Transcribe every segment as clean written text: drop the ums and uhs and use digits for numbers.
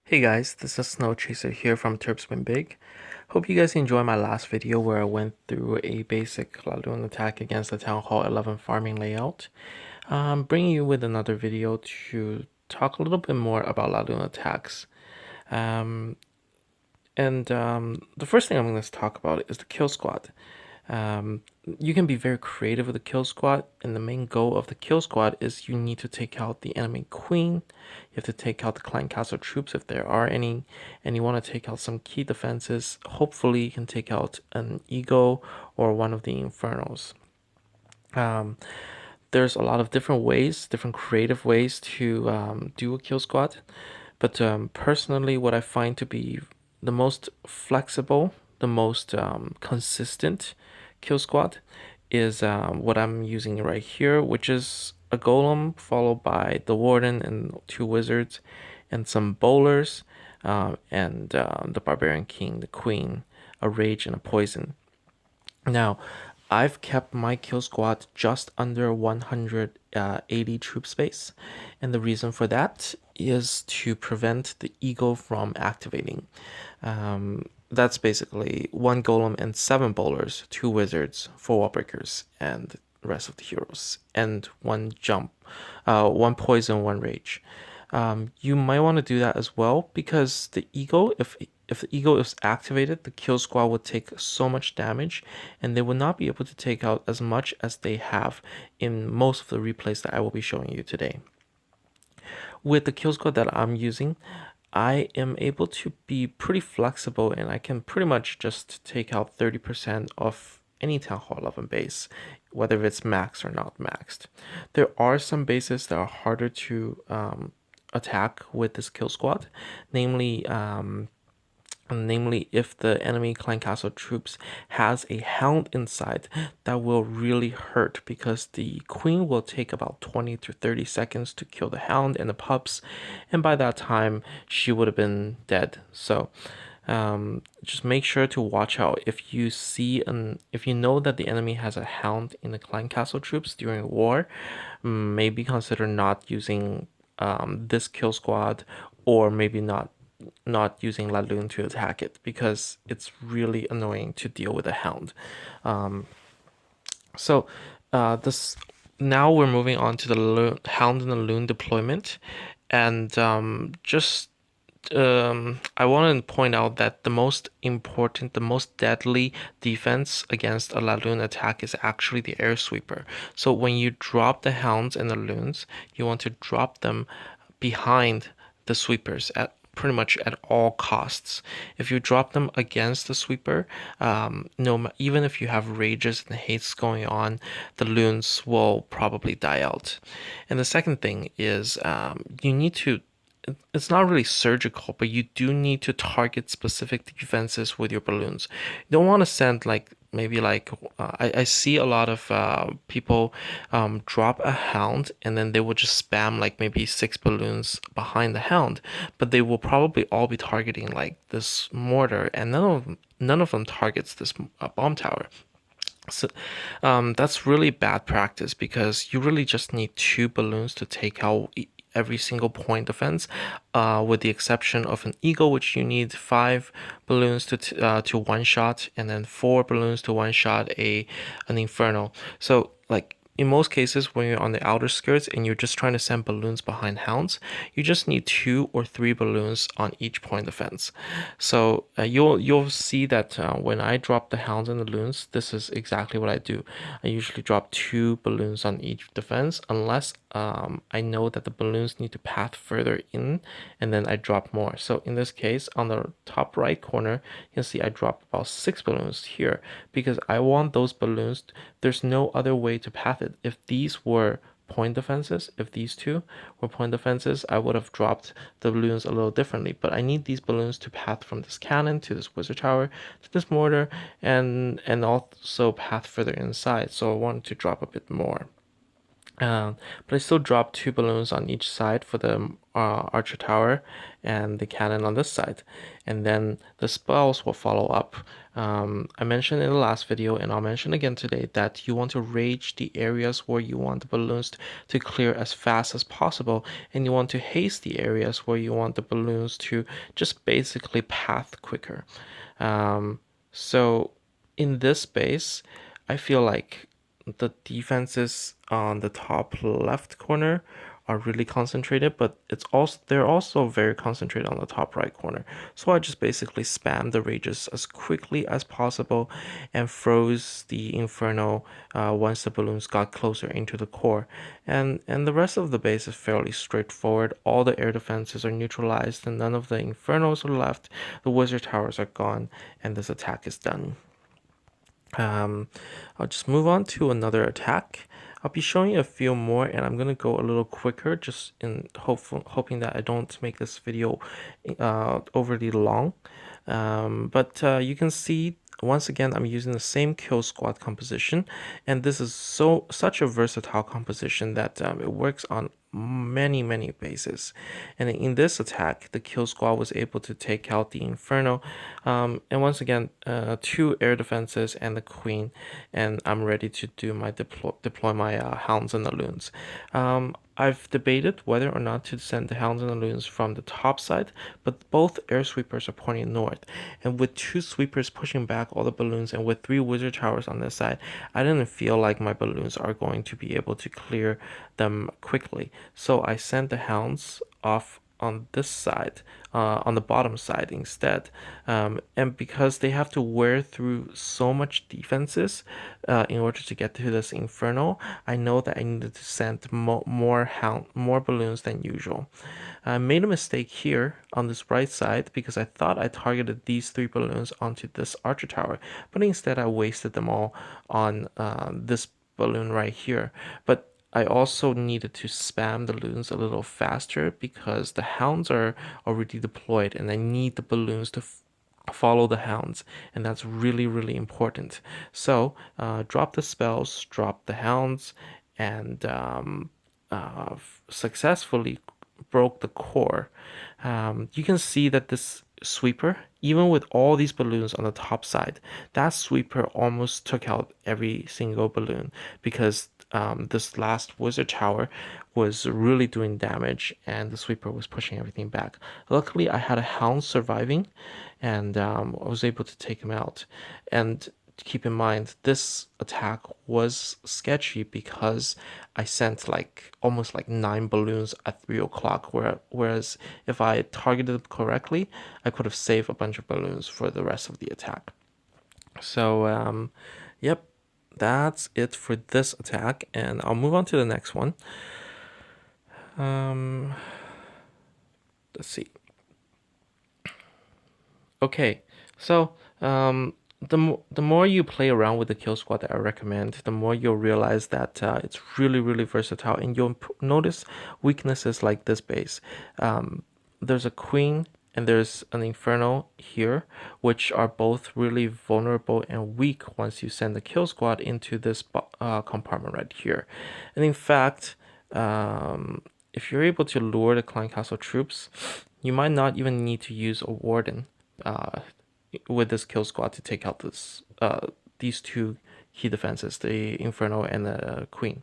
Hey guys, this is Snow Chaser here from Terps Win Big. Hope you guys enjoyed my last video where I went through a basic Lavaloon attack against the Town Hall 11 farming layout. I'm bringing you with another video to talk a little bit more about Lavaloon attacks. Um, the first thing I'm going to talk about is the kill squad. Um, you can be very creative with the kill squad, and the main goal of the kill squad is you need to take out the enemy queen. You have to take out the clan castle troops if there are any, and you want to take out some key defenses. Hopefully, you can take out an eagle or one of the infernos. Um, there's a lot of different ways, different creative ways to do a kill squad. But personally, what I find to be the most flexible, the most consistent kill squad is what I'm using right here, which is a golem followed by the warden and two wizards and some bowlers and the barbarian king, the queen, a rage and a poison. Now, I've kept my kill squad just under 180 troop space, and the reason for that is to prevent the eagle from activating. That's basically one golem and seven bowlers, two wizards, four wall breakers, and the rest of the heroes, and one jump, one poison, one rage. You might want to do that as well because the eagle, if the eagle is activated, the kill squad would take so much damage, and they will not be able to take out as much as they have in most of the replays that I will be showing you today. With the kill squad that I'm using, I am able to be pretty flexible, and I can pretty much just take out 30% of any Town Hall 11 base, whether it's maxed or not maxed. There are some bases that are harder to attack with this kill squad, namely if the enemy clan castle troops has a hound inside. That will really hurt because the queen will take about 20 to 30 seconds to kill the hound and the pups, and by that time she would have been dead. So just make sure to watch out if you see if you know that the enemy has a hound in the clan castle troops during war. Maybe consider not using this kill squad, or maybe not using Lavaloon to attack it because it's really annoying to deal with a hound. Um, so this now we're moving on to the hound and the loon deployment, and I want to point out that the most important, the most deadly defense against a Lavaloon attack is actually the air sweeper. So when you drop the hounds and the loons, you want to drop them behind the sweepers at pretty much at all costs. If you drop them against the sweeper, no, even if you have rages and hates going on, the loons will probably die out. And the second thing is you need to, it's not really surgical, but you do need to target specific defenses with your balloons. You don't want to send like maybe like I see a lot of people drop a hound and then they will just spam like maybe six balloons behind the hound, but they will probably all be targeting like this mortar, and none of them targets this bomb tower. So that's really bad practice because you really just need two balloons to take out every single point defense, with the exception of an eagle, which you need five balloons to one shot, and then four balloons to one shot an inferno. So like in most cases, when you're on the outer skirts and you're just trying to send balloons behind hounds, you just need two or three balloons on each point defense. So you'll see that when I drop the hounds and the loons, this is exactly what I do. I usually drop two balloons on each defense, unless I know that the balloons need to path further in, and then I drop more. So in this case, on the top right corner, you can see I dropped about six balloons here because I want those balloons. There's no other way to path it. If these were point defenses, if these two were point defenses, I would have dropped the balloons a little differently. But I need these balloons to path from this cannon to this wizard tower to this mortar, and also path further inside. So I wanted to drop a bit more. But I still dropped two balloons on each side for the Archer Tower and the cannon on this side. And then the spells will follow up. I mentioned in the last video, and I'll mention again today, that you want to rage the areas where you want the balloons to clear as fast as possible, and you want to haste the areas where you want the balloons to just basically path quicker. So in this space, I feel like the defenses on the top left corner are really concentrated, but they're also very concentrated on the top right corner. So I just basically spam the rages as quickly as possible and froze the Inferno once the balloons got closer into the core. And the rest of the base is fairly straightforward. All the air defenses are neutralized and none of the Infernos are left. The Wizard Towers are gone, and this attack is done. I'll just move on to another attack. I'll be showing you a few more, and I'm gonna go a little quicker, just in hoping that I don't make this video overly long. But you can see once again I'm using the same kill squad composition, and this is such a versatile composition that it works on many bases. And in this attack, the kill squad was able to take out the Inferno, and once again, two air defenses and the Queen, and I'm ready to do my deploy my Hounds and the Loons. I've debated whether or not to send the Hounds and the Loons from the top side, but both air sweepers are pointing north, and with two sweepers pushing back all the balloons and with three wizard towers on this side, I didn't feel like my balloons are going to be able to clear them quickly. So I sent the Hounds off on this side, on the bottom side instead. And because they have to wear through so much defenses in order to get to this Inferno, I know that I needed to send more balloons than usual. I made a mistake here on this right side because I thought I targeted these three balloons onto this Archer Tower, but instead I wasted them all on this balloon right here. But I also needed to spam the balloons a little faster because the hounds are already deployed and I need the balloons to follow the hounds, and that's really important. So drop the spells, drop the hounds, and successfully broke the core. You can see that this sweeper, even with all these balloons on the top side, that sweeper almost took out every single balloon because this last wizard tower was really doing damage and the sweeper was pushing everything back. Luckily, I had a hound surviving and I was able to take him out. And keep in mind, this attack was sketchy because I sent like almost like 9 balloons at 3 o'clock, whereas if I targeted them correctly, I could have saved a bunch of balloons for the rest of the attack. So, yep, that's it for this attack, and I'll move on to the next one. Let's see. Okay, so the more you play around with the kill squad that I recommend, the more you'll realize that it's really versatile, and you'll notice weaknesses like this base. There's a queen and there's an inferno here, which are both really vulnerable and weak once you send the kill squad into this compartment right here. And in fact, if you're able to lure the Clan Castle troops, you might not even need to use a warden uh, with this kill squad to take out these two key defenses, the Inferno and the Queen.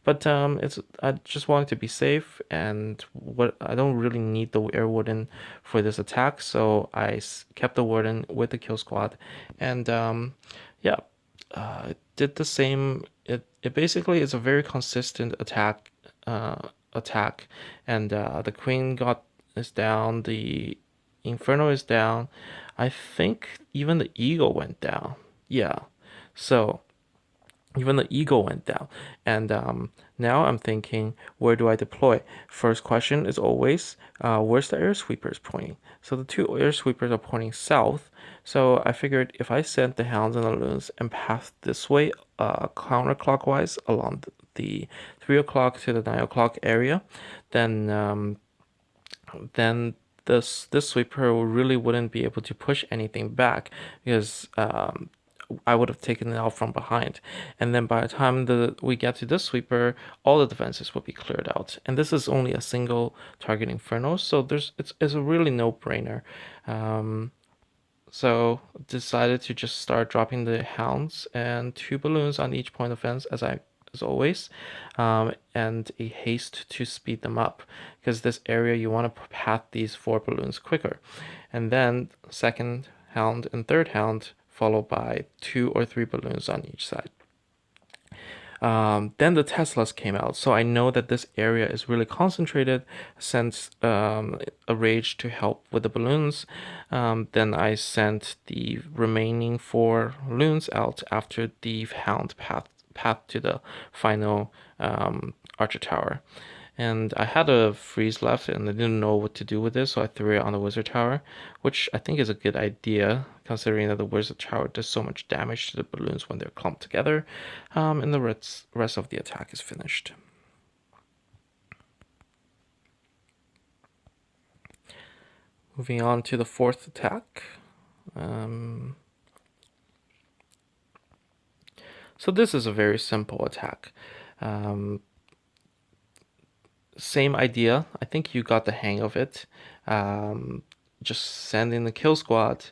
But I just wanted to be safe, and I don't really need the Air Warden for this attack, so I kept the Warden with the kill squad, and yeah, it did the same. It basically is a very consistent attack, and the Queen is down, the Inferno is down. I think even the Eagle went down. Yeah. So even the Eagle went down. And now I'm thinking, where do I deploy? First question is always, where's the air sweepers pointing? So the two air sweepers are pointing south. So I figured if I sent the hounds and the loons and passed this way, counterclockwise along the 3 o'clock to the 9 o'clock area, then this sweeper really wouldn't be able to push anything back because I would have taken it out from behind. And then by the time we get to this sweeper, all the defenses will be cleared out. And this is only a single target inferno, so it's a really no-brainer. So decided to just start dropping the hounds and 2 balloons on each point of fence as always, and a haste to speed them up because this area you want to path these 4 balloons quicker, and then second hound and third hound followed by 2 or 3 balloons on each side. Then the Teslas came out, so I know that this area is really concentrated. Sent a rage to help with the balloons. Then I sent the remaining 4 loons out after the hound path to the final archer tower. And I had a freeze left and I didn't know what to do with this, so I threw it on the wizard tower, which I think is a good idea considering that the wizard tower does so much damage to the balloons when they're clumped together, and the rest of the attack is finished. Moving on to the 4th attack. So this is a very simple attack. Same idea. I think you got the hang of it. Just send in the kill squad,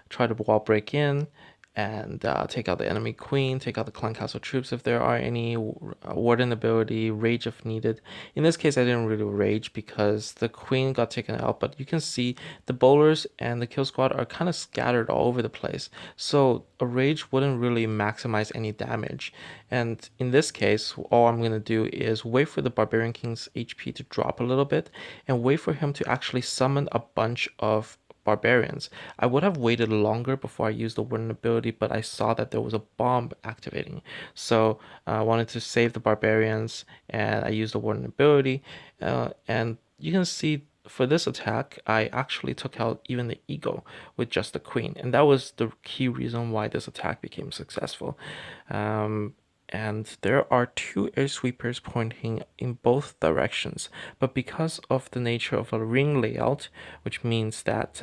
try to wall break in, and take out the enemy queen, take out the clan castle troops if there are any, warden ability, rage if needed. In this case, I didn't really rage because the queen got taken out, but you can see the bowlers and the kill squad are kind of scattered all over the place. So a rage wouldn't really maximize any damage. And in this case, all I'm going to do is wait for the Barbarian King's HP to drop a little bit and wait for him to actually summon a bunch of barbarians. I would have waited longer before I used the warden ability, but I saw that there was a bomb activating. So I wanted to save the barbarians and I used the warden ability. And you can see for this attack, I actually took out even the eagle with just the queen. And that was the key reason why this attack became successful. And there are 2 air sweepers pointing in both directions. But because of the nature of a ring layout, which means that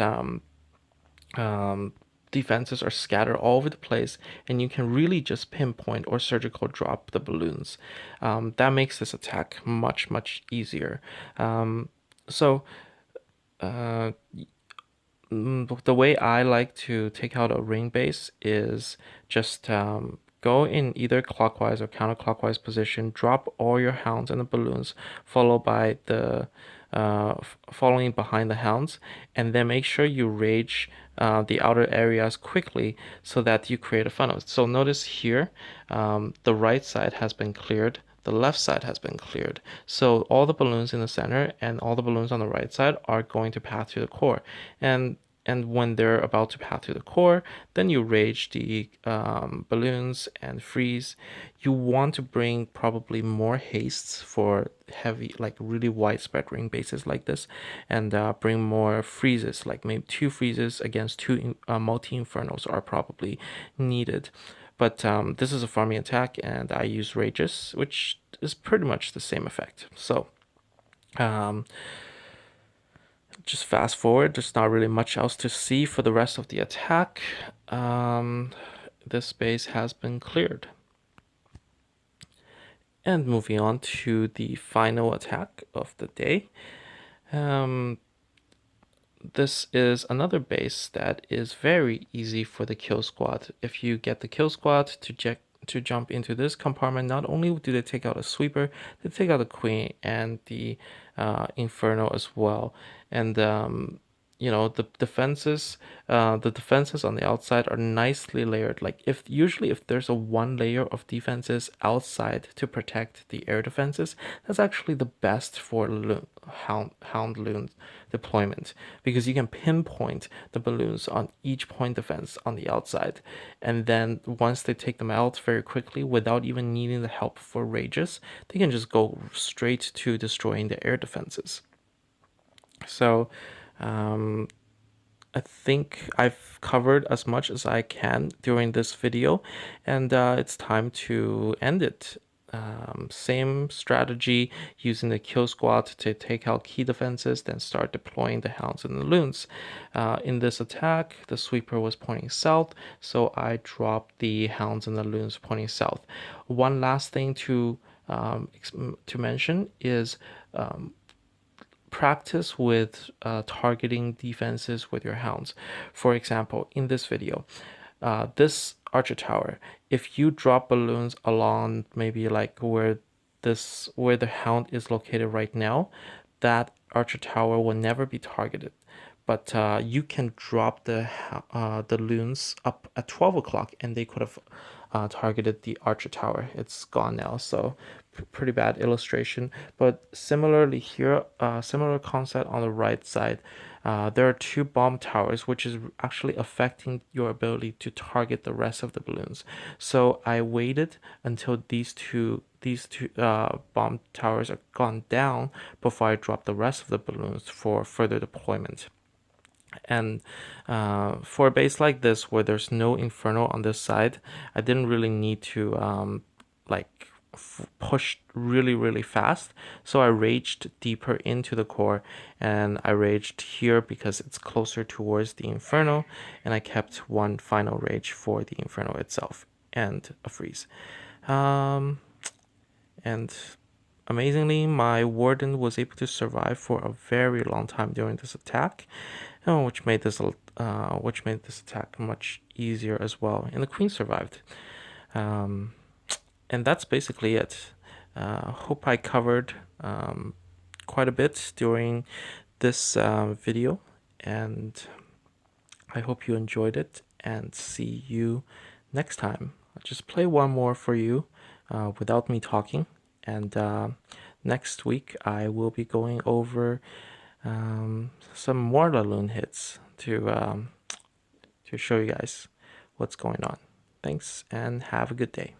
defenses are scattered all over the place, and you can really just pinpoint or surgical drop the balloons. That makes this attack much, much easier. So the way I like to take out a ring base is just go in either clockwise or counterclockwise position, drop all your hounds and the balloons, followed by the following behind the hounds, and then make sure you rage the outer areas quickly so that you create a funnel. So notice here, the right side has been cleared, the left side has been cleared. So all the balloons in the center and all the balloons on the right side are going to path to the core. And when they're about to path to the core, then you rage the balloons and freeze. You want to bring probably more hastes for heavy, like really widespread ring bases like this, and bring more freezes, like maybe 2 freezes against 2 multi-infernos are probably needed. But this is a farming attack, and I use rages, which is pretty much the same effect. So just fast forward, there's not really much else to see for the rest of the attack. This space has been cleared. And moving on to the final attack of the day. This is another base that is very easy for the kill squad. If you get the kill squad to jump into this compartment, not only do they take out a sweeper, they take out the queen and the inferno as well. And you know, the defenses on the outside are nicely layered. Like usually if there's a 1 layer of defenses outside to protect the air defenses, that's actually the best for hound loon deployment, because you can pinpoint the balloons on each point defense on the outside, and then once they take them out very quickly without even needing the help for rages, they can just go straight to destroying the air defenses. So I think I've covered as much as I can during this video, and it's time to end it. same strategy, using the kill squad to take out key defenses, then start deploying the hounds and the loons. In this attack, the sweeper was pointing south, so I dropped the hounds and the loons pointing south. One last thing to mention is practice with targeting defenses with your hounds. For example, in this video, this archer tower, if you drop balloons along maybe like where the hound is located right now, that archer tower will never be targeted. But you can drop the loons up at 12 o'clock, and they could have targeted the archer tower. It's gone now, so pretty bad illustration. But similarly here, similar concept on the right side. There are two bomb towers, which is actually affecting your ability to target the rest of the balloons. So I waited until these two bomb towers are gone down before I drop the rest of the balloons for further deployment. And for a base like this, where there's no inferno on this side, I didn't really need to like push really fast. So I raged deeper into the core, and I raged here because it's closer towards the inferno, and I kept one final rage for the inferno itself and a freeze. And amazingly, my warden was able to survive for a very long time during this attack, which made this attack much easier as well. And the queen survived. And that's basically it. Hope I covered quite a bit during this video, and I hope you enjoyed it, and see you next time. I'll just play one more for you without me talking, and next week I will be going over some more Laloon hits to show you guys what's going on. Thanks, and have a good day.